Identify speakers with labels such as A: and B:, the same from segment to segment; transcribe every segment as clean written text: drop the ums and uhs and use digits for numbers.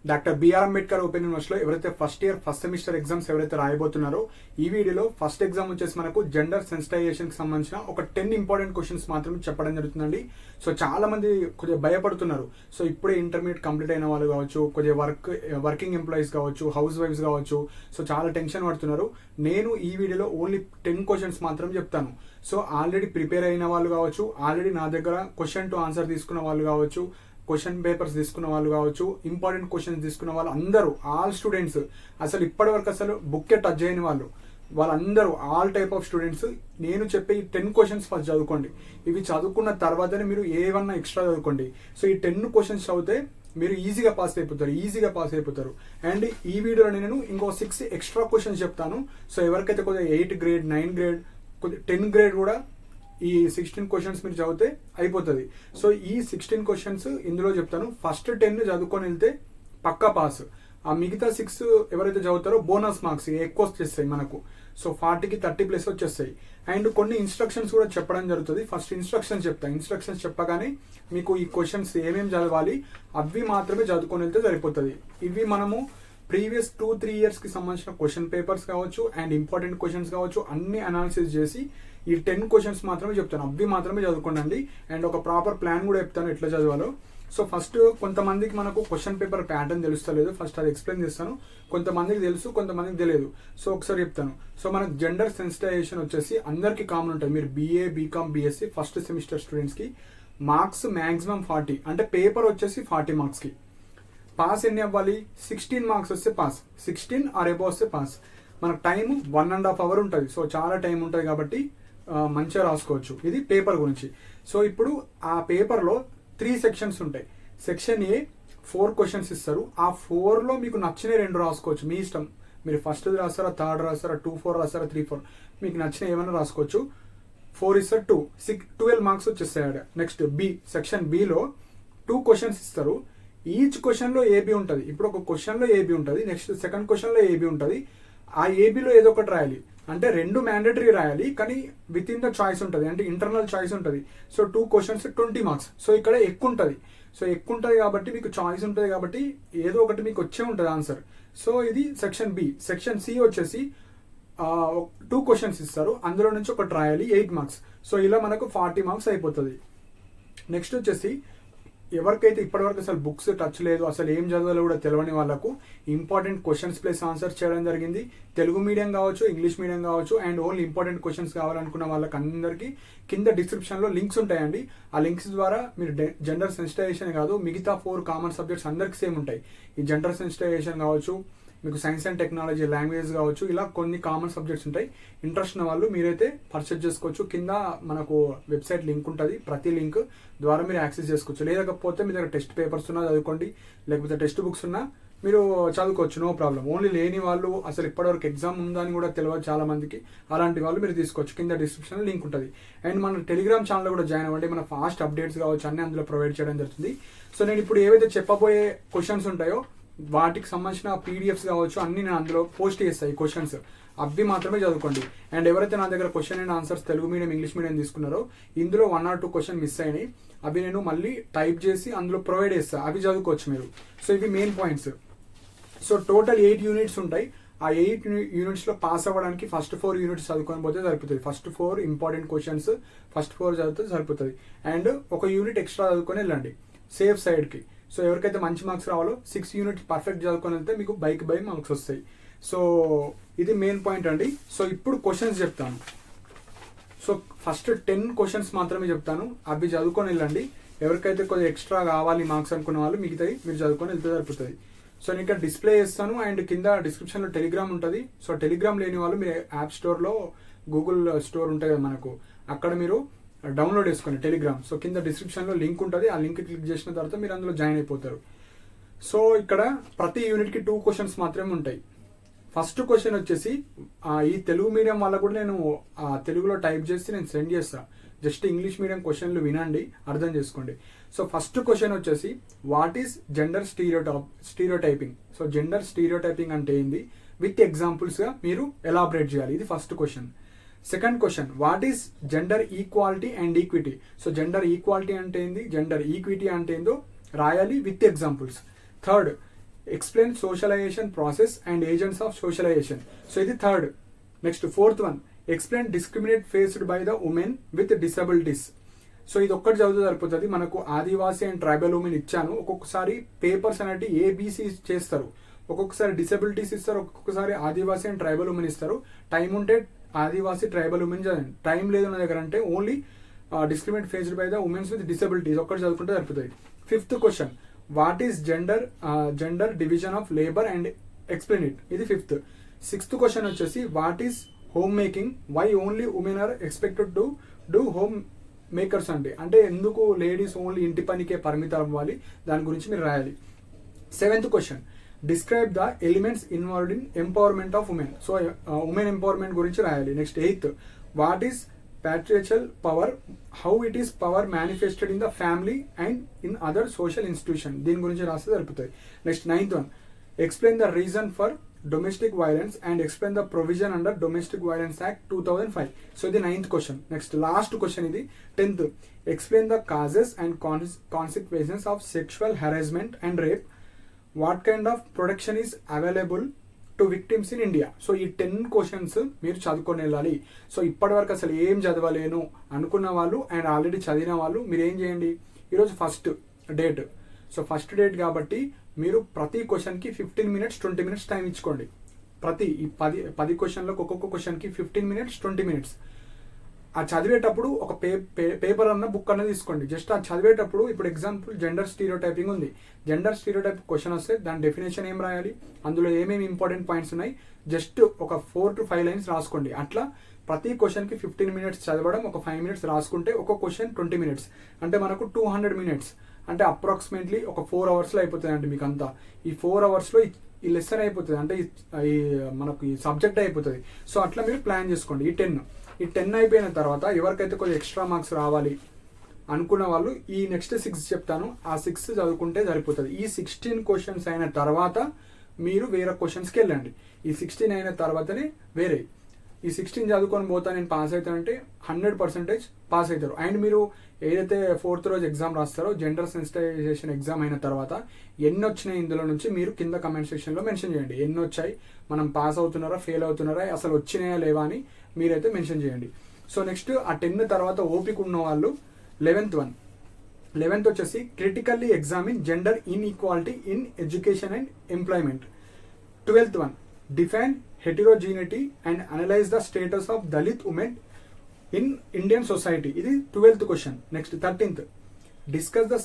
A: Doctor BR Ambedkar open యూనివర్సిటీలో ఎవరైతే first year first semester exams ఎవరైతే రాయబోతున్నారో ఈ వీడియోలో ఫస్ట్ ఎగ్జామ్ వచ్చేసి మనకు జెండర్ సెన్సిటైజేషన్ కి సంబంధించిన ఒక 10 ఇంపార్టెంట్ క్వశ్చన్స్ మాత్రమే చెప్పడం జరుగుతుందండి. సో చాలా మంది కొద్దిగా భయపడుతున్నారు. సో ఇప్పుడే ఇంటర్మీడియట్ కంప్లీట్ అయిన వాళ్ళు కావచ్చు, కొద్దిగా వర్కింగ్ ఎంప్లాయీస్ కావచ్చు, హౌస్ వైఫ్స్ కావచ్చు, సో చాలా టెన్షన్ పడుతున్నారు. నేను ఈ వీడియోలో ఓన్లీ 10 క్వశ్చన్స్ మాత్రం చెప్తాను. సో ఆల్రెడీ ప్రిపేర్ అయిన వాళ్ళు కావచ్చు, ఆల్రెడీ నా దగ్గర క్వశ్చన్ టు ఆన్సర్ తీసుకున్న వాళ్ళు కావచ్చు, క్వశ్చన్ పేపర్స్ తీసుకున్న వాళ్ళు కావచ్చు, ఇంపార్టెంట్ క్వశ్చన్స్ తీసుకున్న వాళ్ళు అందరూ, ఆల్ స్టూడెంట్స్, అసలు ఇప్పటి వరకు అసలు బుక్ టచ్ చేయని వాళ్ళందరూ, ఆల్ టైప్ ఆఫ్ స్టూడెంట్స్ నేను చెప్పే ఈ 10 క్వశ్చన్స్ ఫస్ట్ చదువుకోండి. ఇవి చదువుకున్న తర్వాతనే మీరు ఏవన్నా ఎక్స్ట్రా చదువుకోండి. సో ఈ 10 క్వశ్చన్స్ చదివితే మీరు ఈజీగా పాస్ అయిపోతారు. అండ్ ఈ వీడియోలో నేను ఇంకో 6 ఎక్స్ట్రా క్వశ్చన్స్ చెప్తాను. సో ఎవరికైతే కొద్దిగా 8 గ్రేడ్ 9 గ్రేడ్ కొద్దిగా 10 గ్రేడ్ కూడా ఈ 16 క్వశ్చన్స్ మీరు చదివితే అయిపోతుంది. సో ఈ 16 క్వశ్చన్స్ ఇందులో చెప్తాను. ఫస్ట్ 10 చదువుకొని వెళ్తే పక్కా పాస్. ఆ మిగతా 6 ఎవరైతే చదువుతారో బోనస్ మార్క్స్ ఎక్కువ వచ్చేస్తాయి మనకు. సో 40కి 30+ వచ్చేస్తాయి. అండ్ కొన్ని ఇన్స్ట్రక్షన్స్ కూడా చెప్పడం జరుగుతుంది. ఫస్ట్ ఇన్స్ట్రక్షన్స్ చెప్పగానే మీకు ఈ క్వశ్చన్స్ ఏమేమి చదవాలి అవి మాత్రమే చదువుకొని వెళ్తే సరిపోతుంది. ఇవి మనము ప్రీవియస్ 2-3 ఇయర్స్ కి సంబంధించిన క్వశ్చన్ పేపర్స్ కావచ్చు అండ్ ఇంపార్టెంట్ క్వశ్చన్స్ కావచ్చు అన్ని అనాలిసిస్ చేసి ఈ 10 క్వశ్చన్స్ మాత్రమే చెప్తాను. అవి మాత్రమే చదువుకోండి. అండ్ ఒక ప్రాపర్ ప్లాన్ కూడా చెప్తాను ఎట్లా చదవాలో. సో ఫస్ట్ కొంతమందికి మనకు క్వశ్చన్ పేపర్ ప్యాటర్న్ తెలుస్తలేదు, ఫస్ట్ అది ఎక్స్ప్లెయిన్ చేస్తాను. కొంతమందికి తెలుసు, కొంతమందికి తెలియదు. సో ఒకసారి చెప్తాను. సో మనకు జెండర్ సెన్సిటైజేషన్ వచ్చేసి అందరికి కామన్ ఉంటుంది. మీరు BA, BCom, BSc first semester students కి మార్క్స్ మాక్సిమం 40, అంటే పేపర్ వచ్చేసి 40 మార్క్స్ కి. పాస్ ఎన్ని అవ్వాలి? 16 మార్క్స్ వస్తే పాస్, 16 ఆర్ అబోవ్ వస్తే పాస్. మనకు టైం 1.5 hour ఉంటుంది. సో చాలా టైం ఉంటుంది కాబట్టి మంచిగా రాసుకోవచ్చు. ఇది పేపర్ గురించి. సో ఇప్పుడు ఆ పేపర్లో 3 సెక్షన్స్ ఉంటాయి. సెక్షన్ A 4 క్వశ్చన్స్ ఇస్తారు. ఆ 4లో మీకు నచ్చిన 2 రాసుకోవచ్చు, మీ ఇష్టం. మీరు ఫస్ట్ రాస్తారా, థర్డ్ రాస్తారా, 2-4 రాస్తారా, 3-4, మీకు నచ్చిన ఏమైనా రాసుకోవచ్చు. 4 ఇస్తారు 2, 12 మార్క్స్ వచ్చేస్తాయి. నెక్స్ట్ సెక్షన్ Bలో 2 క్వశ్చన్స్ ఇస్తారు. ఈచ్ క్వశ్చన్ లో AB ఉంటుంది. ఇప్పుడు ఒక క్వశ్చన్ లో AB ఉంటుంది, నెక్స్ట్ సెకండ్ క్వశ్చన్ లో AB ఉంటుంది. ఆ ఏబిలో ఏదో ఒకటి రాయాలి. అంటే 2 మ్యాండేటరీ రాయాలి, కానీ విత్ ఇన్ ద చాయిస్ ఉంటుంది, అంటే ఇంటర్నల్ చాయిస్ ఉంటుంది. So 2 questions 20 marks. సో ఇక్కడ ఎక్కువ ఉంటుంది కాబట్టి మీకు చాయిస్ ఉంటుంది కాబట్టి ఏదో ఒకటి మీకు వచ్చే ఉంటుంది ఆన్సర్. సో ఇది సెక్షన్ B. సెక్షన్ C వచ్చేసి 2 క్వశ్చన్స్ ఇస్తారు, అందులో నుంచి ఒకటి రాయాలి, 8 మార్క్స్. సో ఇలా మనకు 40 మార్క్స్ అయిపోతుంది. నెక్స్ట్ వచ్చేసి ఎవరికైతే ఇప్పటివరకు అసలు బుక్స్ టచ్ లేదు, అసలు ఏం చదవాలో కూడా తెలియని వాళ్ళకు ఇంపార్టెంట్ క్వశ్చన్స్ ప్లస్ ఆన్సర్స్ చేయడం జరిగింది. తెలుగు మీడియం కావచ్చు, ఇంగ్లీష్ మీడియం కావచ్చు, అండ్ ఓన్లీ ఇంపార్టెంట్ క్వశ్చన్స్ కావాలనుకున్న వాళ్ళకి అందరికీ కింద డిస్క్రిప్షన్ లో లింక్స్ ఉంటాయండి. ఆ లింక్స్ ద్వారా మీరు జెండర్ సెన్సిటైజేషన్ కాదు, మిగతా 4 కామన్ సబ్జెక్ట్స్ అందరికి సేమ్ ఉంటాయి. ఈ జెండర్ సెన్సిటైజేషన్ కావచ్చు, మీకు సైన్స్ అండ్ టెక్నాలజీ, లాంగ్వేజ్ కావచ్చు, ఇలా కొన్ని కామన్ సబ్జెక్ట్స్ ఉంటాయి. ఇంట్రెస్ట్ ఉన్న వాళ్ళు మీరైతే పర్చేజ్ చేసుకోవచ్చు. కింద మనకు వెబ్సైట్ లింక్ ఉంటుంది, ప్రతి లింక్ ద్వారా మీరు యాక్సెస్ చేసుకోవచ్చు. లేకపోతే మీ దగ్గర టెస్ట్ పేపర్స్ ఉన్నా చదువుకోండి, లేకపోతే టెక్స్ట్ బుక్స్ ఉన్నా మీరు చదువుకోవచ్చు, నో ప్రాబ్లం. ఓన్లీ లేని వాళ్ళు, అసలు ఇప్పటివరకు ఎగ్జామ్ ఉందని కూడా తెలియదు చాలా మందికి, అలాంటి వాళ్ళు మీరు తీసుకోవచ్చు. కింద డిస్క్రిప్షన్ లింక్ ఉంటుంది. అండ్ మన టెలిగ్రామ్ ఛానల్ కూడా జాయిన్ అవ్వండి. మన ఫాస్ట్ అప్డేట్స్ కావచ్చు అన్ని అందులో ప్రొవైడ్ చేయడం జరుగుతుంది. సో నేను ఇప్పుడు ఏవైతే చెప్పబోయే క్వశ్చన్స్ ఉంటాయో వాటికి సంబంధించిన PDFs కావచ్చు అన్ని నేను అందులో పోస్ట్ చేస్తాను. ఈ క్వశ్చన్స్ అవి మాత్రమే చదువుకోండి. అండ్ ఎవరైతే నా దగ్గర question and answers Telugu medium, English medium తీసుకున్నారో ఇందులో 1 or 2 క్వశ్చన్ మిస్ అయినాయి, అవి నేను మళ్ళీ టైప్ చేసి అందులో ప్రొవైడ్ చేస్తాను, అవి చదువుకోవచ్చు మీరు. సో ఇవి main points. So total 8 units ఉంటాయి. ఆ 8 యూనిట్స్ లో పాస్ అవ్వడానికి ఫస్ట్ 4 యూనిట్స్ చదువుకొని పోతే సరిపోతుంది. ఫస్ట్ 4 ఇంపార్టెంట్ క్వశ్చన్స్ ఫస్ట్ 4 చదివితే సరిపోతుంది. అండ్ ఒక యూనిట్ ఎక్స్ట్రా చదువుకొని వెళ్ళండి సేఫ్ సైడ్ కి. సో ఎవరికైతే మంచి మార్క్స్ రావాలో 6 యూనిట్స్ పర్ఫెక్ట్ చదువుకొని వెళ్తే మీకు బై మార్క్స్ వస్తాయి. సో ఇది మెయిన్ పాయింట్ అండి. సో ఇప్పుడు క్వశ్చన్స్ చెప్తాను. సో ఫస్ట్ 10 క్వశ్చన్స్ మాత్రమే చెప్తాను, అవి చదువుకొని వెళ్ళండి. ఎవరికైతే కొద్దిగా ఎక్స్ట్రా కావాలి మార్క్స్ అనుకున్న వాళ్ళు మిగతాయి మీరు చదువుకొని వెళ్తే సరిపోతుంది. సో నేను ఇక్కడ డిస్ప్లే చేస్తాను అండ్ కింద డిస్క్రిప్షన్ లో టెలిగ్రామ్ ఉంటుంది. సో టెలిగ్రామ్ లేని వాళ్ళు మీరు యాప్ స్టోర్ లో, గూగుల్ స్టోర్ ఉంటాయి కదా మనకు, అక్కడ మీరు డౌన్లోడ్ చేసుకోండి టెలిగ్రామ్. సో కింద డిస్క్రిప్షన్ లో లింక్ ఉంటుంది, ఆ లింక్ క్లిక్ చేసిన తర్వాత మీరు అందులో జాయిన్ అయిపోతారు. సో ఇక్కడ ప్రతి యూనిట్ కి 2 క్వశ్చన్స్ మాత్రమే ఉంటాయి. ఫస్ట్ క్వశ్చన్ వచ్చేసి ఈ తెలుగు మీడియం వాళ్ళకు కూడా నేను తెలుగులో టైప్ చేసి నేను సెండ్ చేస్తా. జస్ట్ ఇంగ్లీష్ మీడియం క్వశ్చన్లు వినండి, అర్థం చేసుకోండి. సో ఫస్ట్ క్వశ్చన్ వచ్చేసి what is gender stereotyping. So gender stereotyping అంటే ఏంది, విత్ ఎగ్జాంపుల్స్ గా మీరు ఎలాబరేట్ చేయాలి. ఇది first question. Second question what is gender equality and equity. So gender equality అంటే ఏంది, జెండర్ ఈక్విటీ అంటే ఏందో రాయాలి with examples. Third explain socialization process and agents of socialization. So ఇది third. Next fourth one, explain discriminate faced by the women with disabilities. So ఇది ఒక్కటి చదివితే సరిపోతుంది. మనకు ఆదివాసీ అండ్ ట్రైబల్ ఉమెన్ ఇచ్చాను. ఒక్కొక్కసారి పేపర్స్ అనేవి ఏబీసీ చేస్తారు, ఒక్కొక్కసారి డిసబిలిటీస్ ఇస్తారు, ఒక్కొక్కసారి ఆదివాసీ అండ్ ట్రైబల్ ఉమెన్ ఇస్తారు. టైం ఉంటే ఆదివాసీ ట్రైబల్ ఉమెన్ చదవండి. టైం లేదు నా దగ్గర అంటే only discriminate faced by the womens with disabilities ఒక్కటి చదువుకుంటే సరిపోతుంది. Fifth question, what is gender division of labour and explain it. ఇది ఫిఫ్త్. సిక్స్త్ క్వశ్చన్ వచ్చేసి what is home making, why only women are expected to do home makers అంటే ఎందుకు ladies only ఇంటి పనికే పరిమితం అవ్వాలి, దాని గురించి మీరు రాయాలి. Seventh question, describe the elements involved in empowerment of women. So women empowerment గురించి రాయాలి. Next eighth, what is patriarchal power, how it is power manifested in the family and in other social institution. దీని గురించి రాస్తే సరిపోతుంది. Next ninth one, explain the reason for domestic violence and explain the provision under domestic violence act 2005. So ఇది ninth question. Next last question ఇది 10th, explain the causes and consequences of sexual harassment and rape, what kind of protection is available to victims in India. So ఈ 10 questions మీరు చదువుకొని వెళ్ళాలి. So ఇప్పటి వరకు అసలు ఏం చదవలేను అనుకున్న వాళ్ళు అండ్ ఆల్రెడీ చదివిన వాళ్ళు మీరు ఏం చేయండి, ఈరోజు first date. So first date కాబట్టి మీరు ప్రతి క్వశ్చన్కి 15 minutes 20 minutes టైం ఇచ్చుకోండి. ప్రతి ఈ 10 క్వశ్చన్లకు ఒక్కొక్క క్వశ్చన్కి 15 minutes 20 minutes. ఆ చదివేటప్పుడు ఒక పేపర్ అన్న బుక్ అన్న తీసుకోండి. జస్ట్ ఆ చదివేటప్పుడు ఇప్పుడు ఎగ్జాంపుల్ జెండర్ స్టీరియోటైపింగ్ ఉంది. జెండర్ స్టీరియోటైప్ క్వశ్చన్ వస్తే దాని డెఫినేషన్ ఏం రాయాలి, అందులో ఏమేమి ఇంపార్టెంట్ పాయింట్స్ ఉన్నాయి, జస్ట్ ఒక 4 to 5 lines రాసుకోండి. అట్లా ప్రతి క్వశ్చన్కి 15 minutes చదవడం, ఒక 5 minutes రాసుకుంటే ఒక క్వశ్చన్ 20 minutes అంటే మనకు 200 minutes అంటే అప్రాక్సిమేట్లీ ఒక 4 hours అయిపోతుంది అండి. మీకు అంతా ఈ 4 hours ఈ లెసన్ అయిపోతుంది, అంటే ఈ మనకు ఈ సబ్జెక్ట్ అయిపోతుంది. సో అట్లా మీరు ప్లాన్ చేసుకోండి. ఈ 10 అయిపోయిన తర్వాత ఎవరికైతే కొంచెం ఎక్స్ట్రా మార్క్స్ రావాలి అనుకున్న వాళ్ళు ఈ నెక్స్ట్ 6 చెప్తాను, ఆ 6 చదువుకుంటే సరిపోతుంది. ఈ 16 క్వశ్చన్స్ అయిన తర్వాత మీరు వేరే క్వశ్చన్స్కి వెళ్ళండి. ఈ 16 అయిన తర్వాతనే వేరే ఈ 16 చదువుకొని పోతా నేను పాస్ అవుతానంటే 100% పాస్ అవుతారు. అండ్ మీరు ఏదైతే 4th రోజు ఎగ్జామ్ రాస్తారో జెండర్ సెన్సిటైజేషన్ ఎగ్జామ్ అయిన తర్వాత ఎన్ని వచ్చినాయి ఇందులో నుంచి మీరు కింద కమెంట్ సెక్షన్లో మెన్షన్ చేయండి. ఎన్ని వచ్చాయి, మనం పాస్ అవుతున్నారా ఫెయిల్ అవుతున్నారా, అసలు వచ్చినాయా లేవా అని మీరైతే మెన్షన్ చేయండి. సో నెక్స్ట్ ఆ 10 తర్వాత ఓపిక ఉన్న వాళ్ళు 11th వచ్చేసి critically examine gender inequality in education and employment. 12th one, define heterogeneity and analyze the status of Dalit women in Indian society. ఇది 12th question. Next 13th, discuss the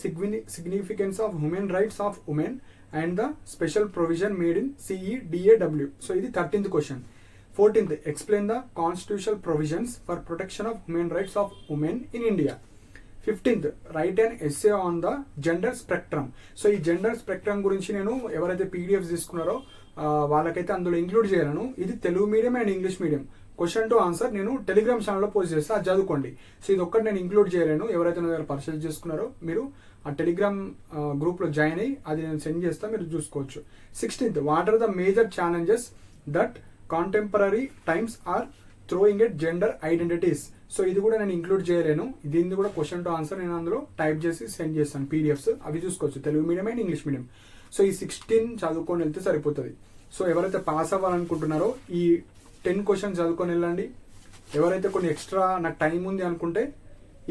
A: significance of human rights of women and the special provision made in CEDAW. So ఇది 13th question. 14th, explain the constitutional provisions for protection of human rights of women in India. 15th, write an essay on the gender spectrum. So ఈ gender spectrum గురించి నేను ఎవరైతే PDFs తీసుకున్నారో వాళ్ళకైతే అందులో include చేయను. ఇది Telugu medium and English medium question to answer నేను టెలిగ్రామ్ ఛానల్లో పోస్ట్ చేస్తే అది చదువుకోండి. సో ఇది ఒక్కటి నేను ఇంక్లూడ్ చేయలేను. ఎవరైతే నా దగ్గర పర్చేస్ చేసుకున్నారో మీరు ఆ టెలిగ్రామ్ గ్రూప్లో జాయిన్ అయ్యి అది నేను సెండ్ చేస్తా, మీరు చూసుకోవచ్చు. 16th, what are the major challenges that contemporary times are throwing at gender identities. So ఇది కూడా నేను ఇంక్లూడ్ చేయలేను. దీన్ని కూడా క్వశ్చన్ టు ఆన్సర్ నేను అందులో టైప్ చేసి సెండ్ చేస్తాను పీడిఎఫ్స్, అవి చూసుకోవచ్చు Telugu medium and English medium. So ఈ 16 చదువుకొని వెళ్తే సరిపోతుంది. సో ఎవరైతే పాస్ అవ్వాలనుకుంటున్నారో ఈ 10 questions చదువుకొని వెళ్ళండి. ఎవరైతే కొన్ని ఎక్స్ట్రా నాకు టైం ఉంది అనుకుంటే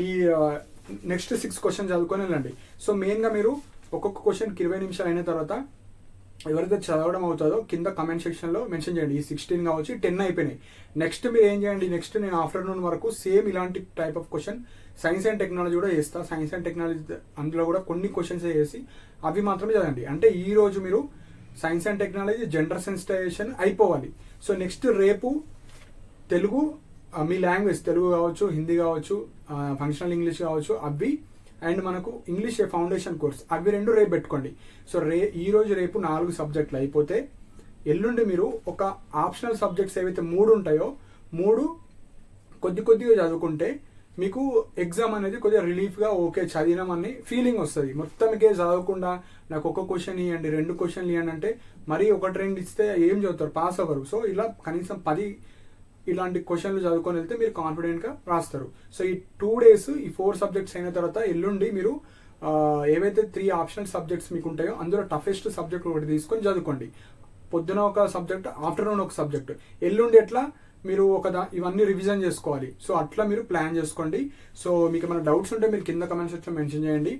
A: ఈ నెక్స్ట్ 6 questions చదువుకొని వెళ్ళండి. సో మెయిన్గా మీరు ఒక్కొక్క క్వశ్చన్కి 20 నిమిషాలు అయిన తర్వాత ఎవరైతే చదవడం అవుతుందో కింద కమెంట్ సెక్షన్లో మెన్షన్ చేయండి. ఈ 16 కావచ్చు, 10 అయిపోయినాయి. నెక్స్ట్ మీరు ఏం చేయండి, నెక్స్ట్ నేను ఆఫ్టర్నూన్ వరకు సేమ్ ఇలాంటి type of question science and technology కూడా చేస్తా. సైన్స్ అండ్ టెక్నాలజీ అందులో కూడా కొన్ని క్వశ్చన్స్ చేసి అవి మాత్రమే చదవండి. అంటే ఈ రోజు మీరు science and technology gender sensitization అయిపోవాలి. సో నెక్స్ట్ రేపు తెలుగు మీ లాంగ్వేజ్ తెలుగు కావచ్చు, హిందీ కావచ్చు, ఫంక్షనల్ ఇంగ్లీష్ కావచ్చు అవి, అండ్ మనకు ఇంగ్లీష్ ఫౌండేషన్ కోర్స్ అవి 2 రేపు పెట్టుకోండి. సో ఈ రోజు రేపు 4 సబ్జెక్టులు అయిపోతే ఎల్లుండి మీరు ఒక ఆప్షనల్ సబ్జెక్ట్స్ ఏవైతే 3 ఉంటాయో 3 కొద్దిగా చదువుకుంటే మీకు ఎగ్జామ్ అనేది కొద్దిగా రిలీఫ్గా ఓకే చదివినామని ఫీలింగ్ వస్తుంది. మొత్తంకే చదవకుండా నాకు ఒక క్వశ్చన్ ఇవ్వండి 2 questions ఇవ్వండి అంటే మరీ 1-2 ఇస్తే ఏం చదువుతారు, పాస్ అవ్వరు. సో ఇలా కనీసం 10 ఇలాంటి క్వశ్చన్లు చదువుకొని వెళ్తే మీరు కాన్ఫిడెంట్గా రాస్తారు. సో ఈ 2 days ఈ 4 subjects అయిన తర్వాత ఎల్లుండి మీరు ఏవైతే 3 ఆప్షనల్ సబ్జెక్ట్స్ మీకు ఉంటాయో అందులో టఫెస్ట్ సబ్జెక్ట్ ఒకటి తీసుకొని చదువుకోండి. పొద్దున ఒక సబ్జెక్ట్, ఆఫ్టర్నూన్ ఒక సబ్జెక్ట్, ఎల్లుండి ఎట్లా మీరు ఇవన్నీ రివిజన్ చేసుకోవాలి. సో అట్లా మీరు ప్లాన్ చేసుకోండి. సో మీకు ఏమైనా డౌట్స్ ఉంటే మీరు కింద కమెంట్స్ సెక్షన్ మెన్షన్ చేయండి.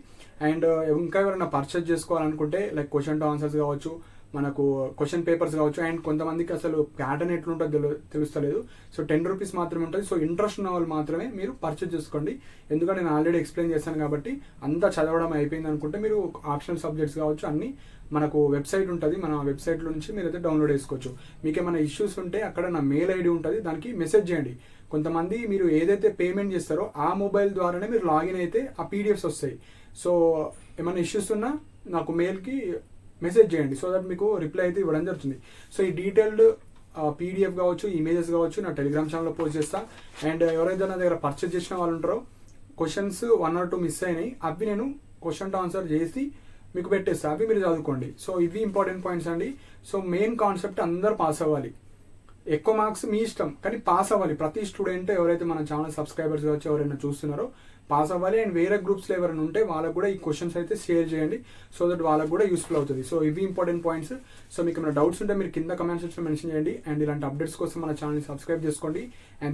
A: అండ్ ఇంకా ఎవరైనా పర్చేజ్ చేసుకోవాలనుకుంటే లైక్ క్వశ్చన్ టు ఆన్సర్స్ కావచ్చు, మనకు క్వశ్చన్ పేపర్స్ కావచ్చు, అండ్ కొంతమందికి అసలు ప్యాటర్న్ ఎట్లుంటుందో తెలుస్తలేదు. సో 10 రూపీస్ మాత్రమే ఉంటుంది. సో ఇంట్రెస్ట్ ఉన్న వాళ్ళు మాత్రమే మీరు పర్చేజ్ చేసుకోండి. ఎందుకంటే నేను ఆల్రెడీ ఎక్స్ప్లెయిన్ చేశాను కాబట్టి అంతా చదవడం అయిపోయింది అనుకుంటే మీరు ఆప్షనల్ సబ్జెక్ట్స్ కావచ్చు అన్ని మనకు వెబ్సైట్ ఉంటుంది, మన వెబ్సైట్ నుంచి మీరు అయితే డౌన్లోడ్ చేసుకోవచ్చు. మీకు ఏమైనా ఇష్యూస్ ఉంటే అక్కడ నా మెయిల్ ఐడి ఉంటుంది, దానికి మెసేజ్ చేయండి. కొంతమంది మీరు ఏదైతే పేమెంట్ చేస్తారో ఆ మొబైల్ ద్వారానే మీరు లాగిన్ అయితే ఆ పీడిఎఫ్స్ వస్తాయి. సో ఏమైనా ఇష్యూస్ ఉన్నా నాకు మెయిల్కి మెసేజ్ చేయండి, సో దట్ మీకు రిప్లై అయితే ఇవ్వడం జరుగుతుంది. సో ఈ డీటెయిల్డ్ పీడిఎఫ్ కావచ్చు, ఇమేజెస్ కావచ్చు నా టెలిగ్రామ్ ఛానల్లో పోస్ట్ చేస్తా. అండ్ ఎవరైతే నా దగ్గర పర్చేజ్ చేసిన వాళ్ళు ఉంటారో క్వశ్చన్స్ 1 or 2 మిస్ అయినాయి, అవి నేను క్వశ్చన్ టు ఆన్సర్ చేసి మీకు పెట్టేస్తా, అవి మీరు చదువుకోండి. సో ఇవి ఇంపార్టెంట్ పాయింట్స్ అండి. సో మెయిన్ కాన్సెప్ట్ అందరు పాస్ అవ్వాలి. ఎక్కువ మార్క్స్ మీ ఇష్టం, కానీ పాస్ అవ్వాలి. ప్రతి స్టూడెంట్ ఎవరైతే మన ఛానల్ సబ్స్క్రైబర్స్ కావచ్చు ఎవరైనా చూస్తున్నారో పాస్ అవ్వాలి. అండ్ వేరే గ్రూప్స్లో ఎవరైనా ఉంటే వాళ్ళకు కూడా ఈ క్వశ్చన్స్ అయితే షేర్ చేయండి, సో దట్ వాళ్ళకు కూడా యూస్ఫుల్ అవుతుంది. సో ఇవి ఇంపార్టెంట్ పాయింట్స్. సో మీకు ఏమైనా డౌట్స్ ఉంటే మీరు కింద కమెంట్స్ మెన్షన్ చేయండి. అండ్ ఇలాంటి అప్డేట్స్ కోసం మన ఛానల్ని సబ్స్క్రైబ్ చేసుకోండి. అండ్